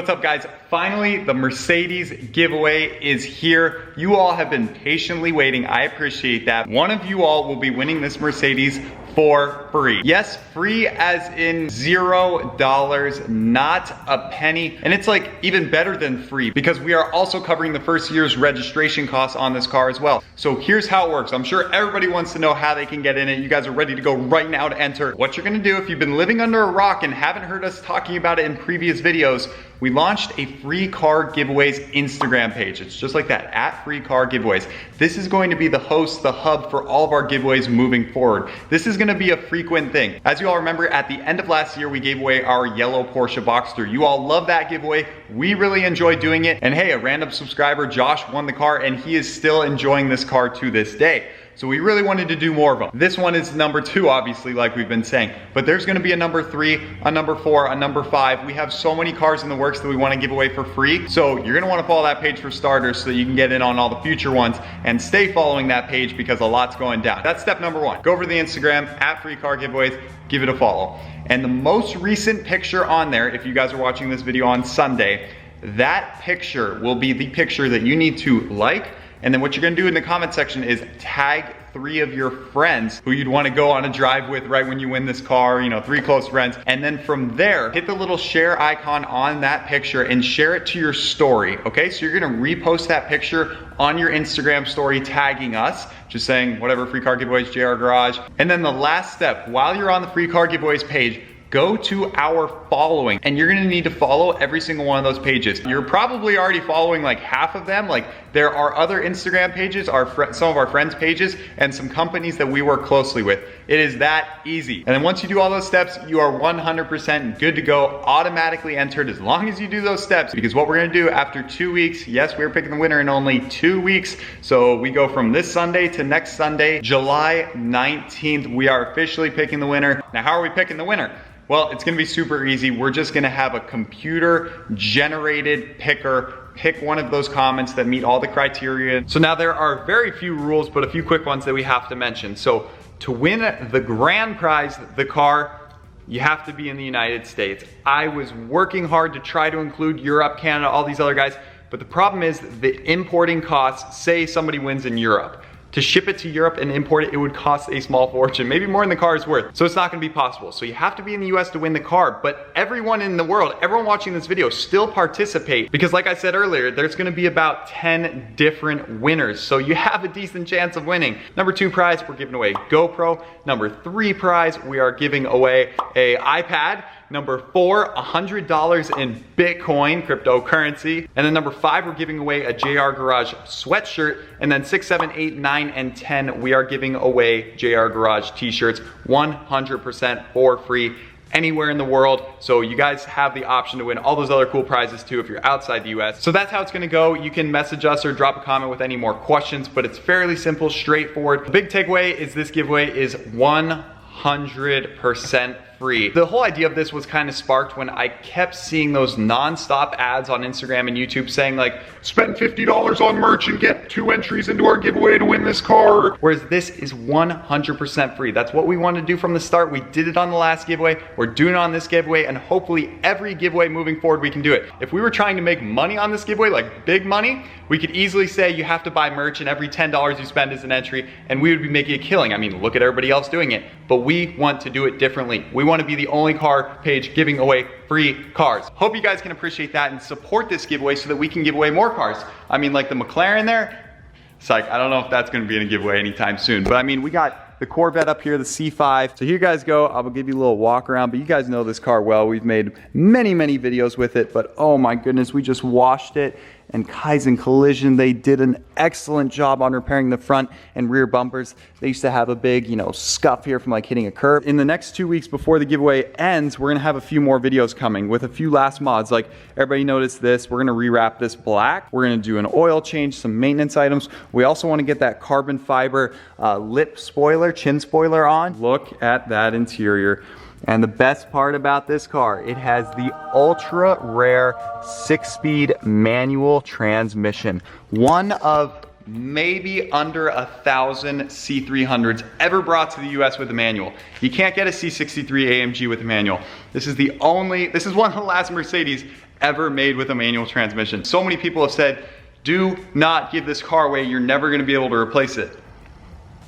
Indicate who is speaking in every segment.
Speaker 1: What's up, guys? Finally, the Mercedes giveaway is here. You all have been patiently waiting. I appreciate that. One of you all will be winning this Mercedes for free. Yes, free as in $0, not a penny. And it's like even better than free because we are also covering the first year's registration costs on this car as well. So here's how it works. I'm sure everybody wants to know how they can get in it. You guys are ready to go right now to enter. What you're gonna do if you've been living under a rock and haven't heard us talking about it in previous videos, we launched a free car giveaways Instagram page. It's just like that, at free car giveaways. This is going to be the host, the hub for all of our giveaways moving forward. This is gonna be a frequent thing. As you all remember, at the end of last year, we gave away our yellow Porsche Boxster. You all love that giveaway. We really enjoy doing it. And hey, a random subscriber, Josh, won the car and he is still enjoying this car to this day. So we really wanted to do more of them. This one is number 2, obviously, like we've been saying, but there's gonna be a number 3, a number 4, a number 5. We have so many cars in the works that we wanna give away for free. So you're gonna wanna follow that page for starters so that you can get in on all the future ones and stay following that page because a lot's going down. That's step number 1. Go over to the Instagram, at free car giveaways, give it a follow. And the most recent picture on there, if you guys are watching this video on Sunday, that picture will be the picture that you need to like. And then what you're gonna do in the comment section is tag 3 of your friends who you'd wanna go on a drive with right when you win this car, you know, 3 close friends. And then from there, hit the little share icon on that picture and share it to your story, okay? So you're gonna repost that picture on your Instagram story, tagging us, just saying whatever, free car giveaways, JR Garage. And then the last step, while you're on the free car giveaways page, go to our following and you're gonna need to follow every single one of those pages. You're probably already following like half of them. Like there are other Instagram pages, some of our friends' pages, and some companies that we work closely with. It is that easy. And then once you do all those steps, you are 100% good to go, automatically entered as long as you do those steps. Because what we're gonna do after 2 weeks, yes, we're picking the winner in only 2 weeks. So we go from this Sunday to next Sunday, July 19th, we are officially picking the winner. Now, how are we picking the winner? Well, it's gonna be super easy. We're just gonna have a computer generated picker pick one of those comments that meet all the criteria. So now there are very few rules, but a few quick ones that we have to mention. So to win the grand prize, the car, you have to be in the United States. I was working hard to try to include Europe, Canada, all these other guys, but the problem is the importing costs. Say somebody wins in Europe. To ship it to Europe and import it, it would cost a small fortune, maybe more than the car is worth. So it's not gonna be possible. So you have to be in the US to win the car, but everyone in the world, everyone watching this video, still participate because like I said earlier, there's gonna be about 10 different winners. So you have a decent chance of winning. Number 2 prize, we're giving away a GoPro. Number 3 prize, we are giving away a iPad. Number 4, $100 in Bitcoin, cryptocurrency. And then number 5, we're giving away a JR Garage sweatshirt. And then 6, 7, 8, 9, and 10, we are giving away JR Garage t-shirts 100% for free anywhere in the world. So you guys have the option to win all those other cool prizes too if you're outside the US. So that's how it's gonna go. You can message us or drop a comment with any more questions, but it's fairly simple, straightforward. The big takeaway is this giveaway is 100% free. The whole idea of this was kind of sparked when I kept seeing those non-stop ads on Instagram and YouTube saying like, spend $50 on merch and get 2 entries into our giveaway to win this car. Whereas this is 100% free. That's what we wanted to do from the start. We did it on the last giveaway. We're doing it on this giveaway, and hopefully every giveaway moving forward we can do it. If we were trying to make money on this giveaway, like big money, we could easily say you have to buy merch and every $10 you spend is an entry, and we would be making a killing. I mean, look at everybody else doing it. But we want to do it differently. We want to be the only car page giving away free cars. Hope you guys can appreciate that and support this giveaway so that we can give away more cars. I mean, like the McLaren there, it's like, I don't know if that's gonna be in a giveaway anytime soon, but I mean, we got the Corvette up here, the C5. So here you guys go. I will give you a little walk around, but you guys know this car well. We've made many, many videos with it, but oh my goodness, we just washed it. And Kaizen Collision, they did an excellent job on repairing the front and rear bumpers. They used to have a big, scuff here from like hitting a curb. In the next 2 weeks before the giveaway ends, we're gonna have a few more videos coming with a few last mods. Like everybody noticed this, we're gonna rewrap this black. We're gonna do an oil change, some maintenance items. We also wanna get that carbon fiber lip spoiler, chin spoiler on. Look at that interior. And the best part about this car, it has the ultra rare 6-speed manual transmission. One of maybe under 1,000 C300s ever brought to the US with a manual. You can't get a C63 AMG with a manual. This is one of the last Mercedes ever made with a manual transmission. So many people have said, do not give this car away, you're never gonna be able to replace it.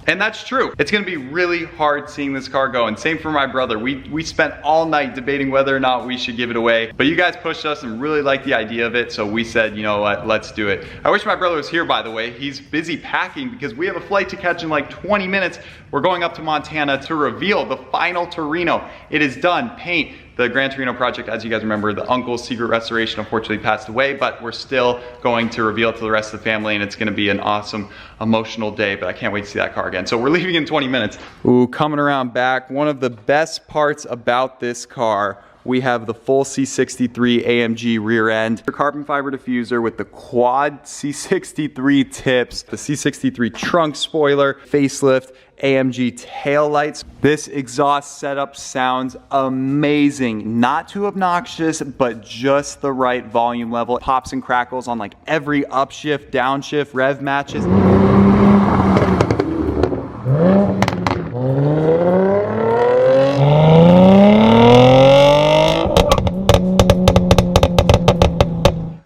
Speaker 1: And that's true. It's gonna be really hard seeing this car go, and same for my brother. We spent all night debating whether or not we should give it away, but you guys pushed us and really liked the idea of it, so we said, you know what, let's do it. I wish my brother was here, by the way. He's busy packing because we have a flight to catch in like 20 minutes. We're going up to Montana to reveal the final Torino. It is done, paint. The Gran Torino project, as you guys remember, the uncle's secret restoration unfortunately passed away, but we're still going to reveal it to the rest of the family, and it's gonna be an awesome, emotional day, but I can't wait to see that car again. So we're leaving in 20 minutes. Ooh, coming around back, one of the best parts about this car, we have the full C63 AMG rear end, the carbon fiber diffuser with the quad C63 tips, the C63 trunk spoiler, facelift, AMG tail lights. This exhaust setup sounds amazing. Not too obnoxious, but just the right volume level. It pops and crackles on like every upshift, downshift, rev matches.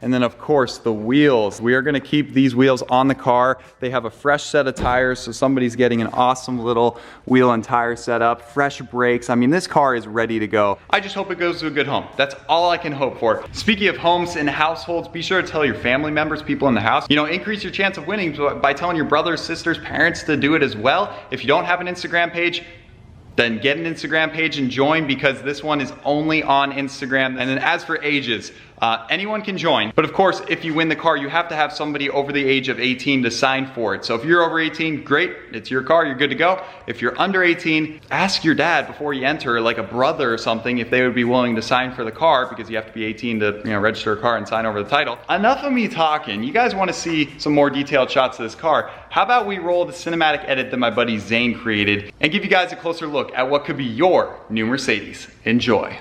Speaker 1: And then of course the wheels. We are gonna keep these wheels on the car. They have a fresh set of tires, so somebody's getting an awesome little wheel and tire setup, fresh brakes. I mean, this car is ready to go. I just hope it goes to a good home. That's all I can hope for. Speaking of homes and households, be sure to tell your family members, people in the house, you know, increase your chance of winning by telling your brothers, sisters, parents to do it as well. If you don't have an Instagram page, then get an Instagram page and join, because this one is only on Instagram. And then as for ages, anyone can join. But of course, if you win the car, you have to have somebody over the age of 18 to sign for it. So if you're over 18, great, it's your car, you're good to go. If you're under 18, ask your dad before you enter, like a brother or something, if they would be willing to sign for the car, because you have to be 18 to, you know, register a car and sign over the title. Enough of me talking. You guys want to see some more detailed shots of this car. How about we roll the cinematic edit that my buddy Zane created and give you guys a closer look at what could be your new Mercedes. Enjoy.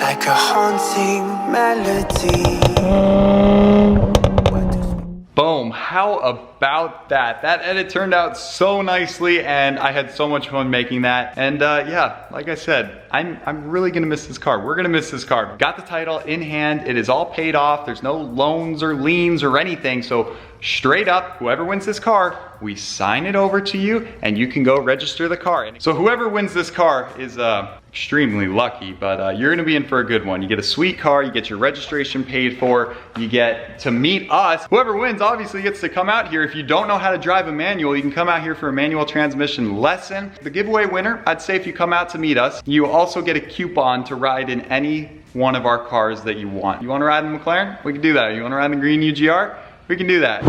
Speaker 2: Like a haunting melody.
Speaker 1: Boom, how about that? That edit turned out so nicely, and I had so much fun making that. And yeah, like I said, I'm really gonna miss this car. We're gonna miss this car. Got the title in hand, it is all paid off. There's no loans or liens or anything, so straight up, whoever wins this car, we sign it over to you and you can go register the car. So whoever wins this car is extremely lucky, but you're gonna be in for a good one. You get a sweet car, you get your registration paid for, you get to meet us. Whoever wins obviously gets to come out here. If you don't know how to drive a manual, you can come out here for a manual transmission lesson. The giveaway winner, I'd say if you come out to meet us, you also get a coupon to ride in any one of our cars that you want. You wanna ride in the McLaren? We can do that. You wanna ride in the green UGR? We can do that.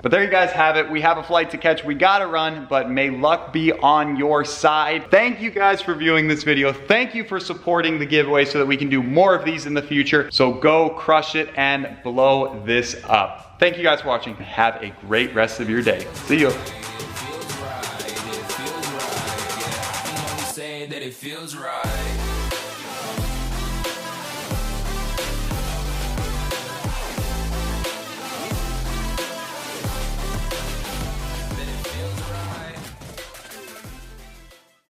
Speaker 1: But there you guys have it. We have a flight to catch. We gotta run, but may luck be on your side. Thank you guys for viewing this video. Thank you for supporting the giveaway so that we can do more of these in the future. So go crush it and blow this up. Thank you guys for watching. Have a great rest of your day. See you.
Speaker 2: That it feels right.